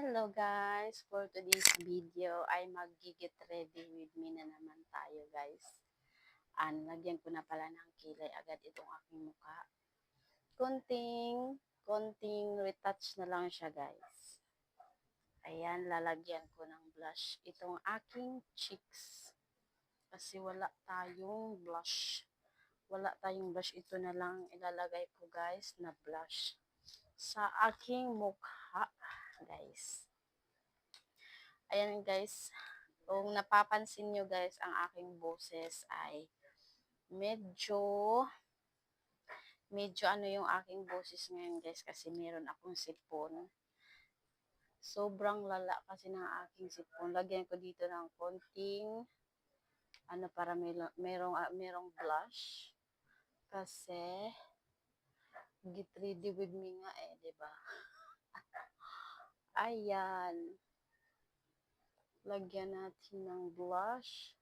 Hello guys! For today's video ay mag-get ready with me na naman tayo guys. Lagyan ko na pala ng kilay agad itong aking mukha. Konting retouch na lang siya guys. Ayan, lalagyan ko ng blush itong aking cheeks. Kasi wala tayong blush. Ito na lang ilalagay ko guys na blush sa aking mukha guys. Ayan guys, kung napapansin nyo guys, ang aking boses ay medyo ano yung aking boses ngayon guys kasi meron akong sipon. Sobrang lala kasi ng aking sipon. Lagyan ko dito ng konting para merong blush. Kasi get ready with me nga di ba? Ayan. Lagyan natin ng blush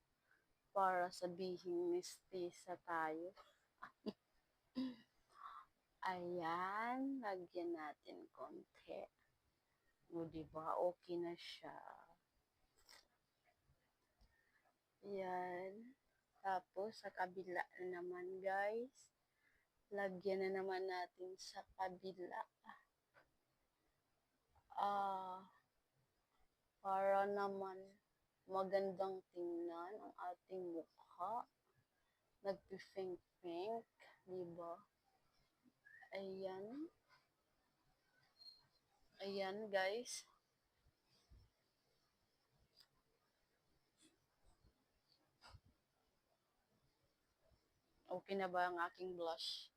para sabihin mistisa tayo. Ayan, lagyan natin konti. O, diba? Okay na siya. Ayan. Tapos, sa kabila naman, guys. Lagyan na naman natin sa kabila. Para naman magandang tingnan ang ating mukha. Nagpipink-pink, diba? Ayan. Ayan, guys. Okay na ba ang aking blush?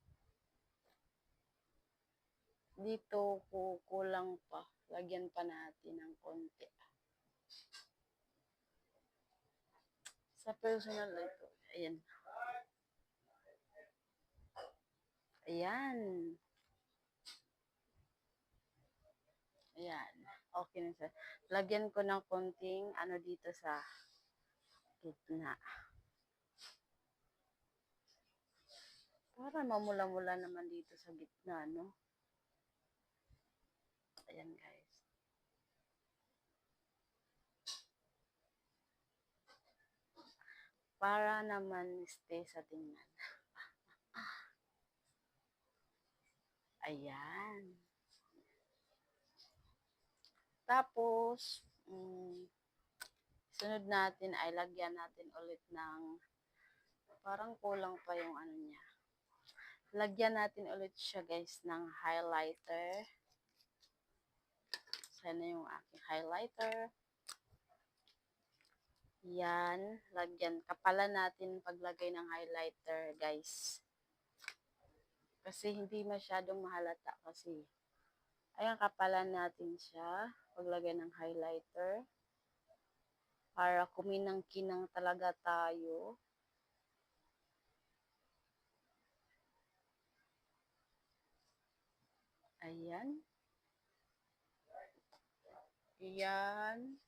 Dito kulang pa. Lagyan pa natin ng konti. Sa personal ito. Ayan. Ayan. Ayan. Okay na siya. Lagyan ko ng konting dito sa gitna. Para mamula-mula naman dito sa gitna, no? Ayan, guys. Para naman stay sa tingnan. Ayan. Tapos, sunod natin ay lagyan natin ulit ng parang kulang pa yung niya. Lagyan natin ulit siya guys ng highlighter. Sana yung aking highlighter. Yan. Lagyan. Kapalan natin paglagay ng highlighter guys. Kasi hindi masyadong mahalata kasi. Ayan, kapalan natin siya paglagay ng highlighter. Para kuminang-kinang talaga tayo. Ayan. Ayan.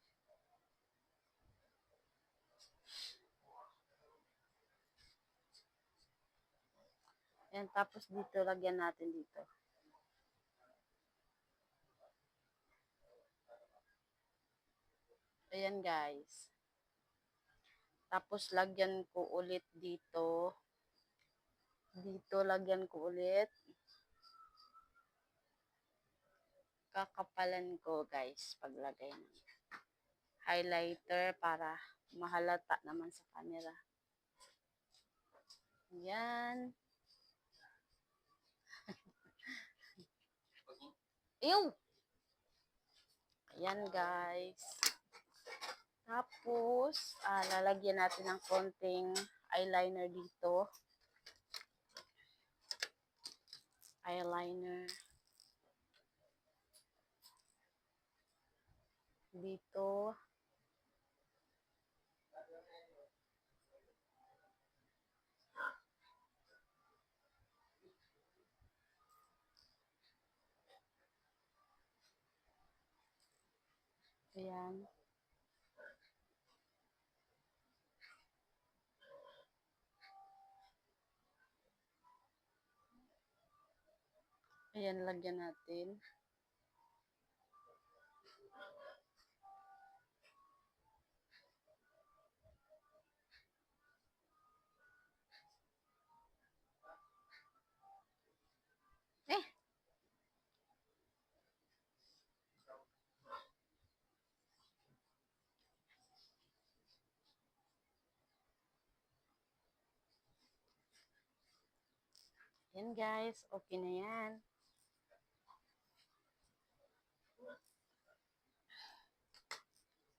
Ayan, tapos dito, lagyan natin dito. Ayan, guys. Tapos, lagyan ko ulit dito. Dito, lagyan ko ulit. Kakapalan ko, guys, paglagay ng highlighter para mahalata naman sa camera. Ayan. Ew! Ayan, guys. Tapos, lalagyan natin ng konting eyeliner dito. Eyeliner. Dito. Ayan. Ayan, lagyan natin. Yan guys, okay na yan.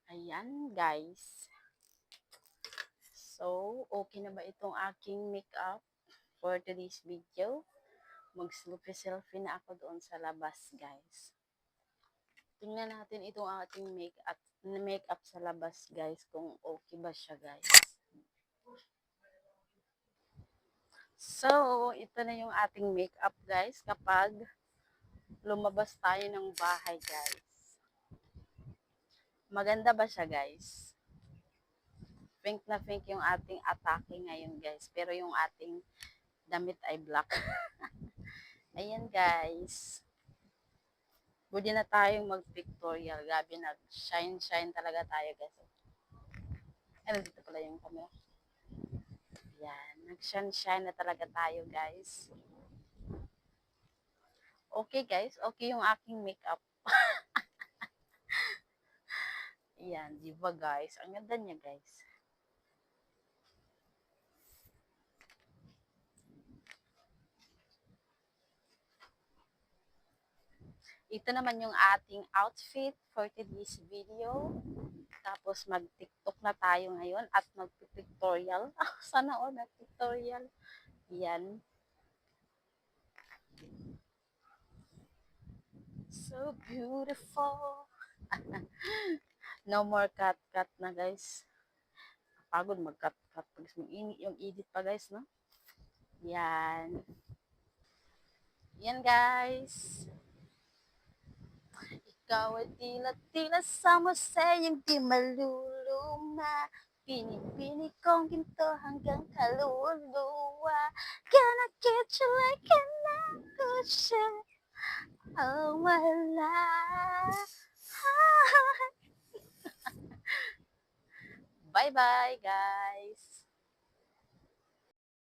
Ayan guys. So, okay na ba itong aking makeup for today's video? Mag-selfie na ako doon sa labas guys. Tingnan natin itong ating makeup sa labas guys, kung okay ba siya guys. So, ito na yung ating makeup guys kapag lumabas tayo ng bahay guys. Maganda ba siya guys? Pink na pink yung ating atake ngayon guys, pero yung ating damit ay black. Ayan guys. Pwede na tayong mag-pictorial. Gabi na, shine talaga tayo guys. Ano dito pala yung camera? Yan, nag-shine na talaga tayo guys. Okay guys, okay yung aking makeup. Yan, di ba guys? Ang ganda niya guys. Ito naman yung ating outfit for today's video. Tapos mag-tiktok na tayo ngayon at mag-pictorial. Sana all mag-pictorial. Yan. So beautiful. No more cut-cut na guys. Pagod mag-cut-cut. Yung edit pa guys, no? Yan. Yan guys. Ikaw ay tila-tila sa musayang di maluluma. Pinipini kong ginto hanggang kaluluwa. Gonna get you like an ocean. Oh my life. Bye-bye guys.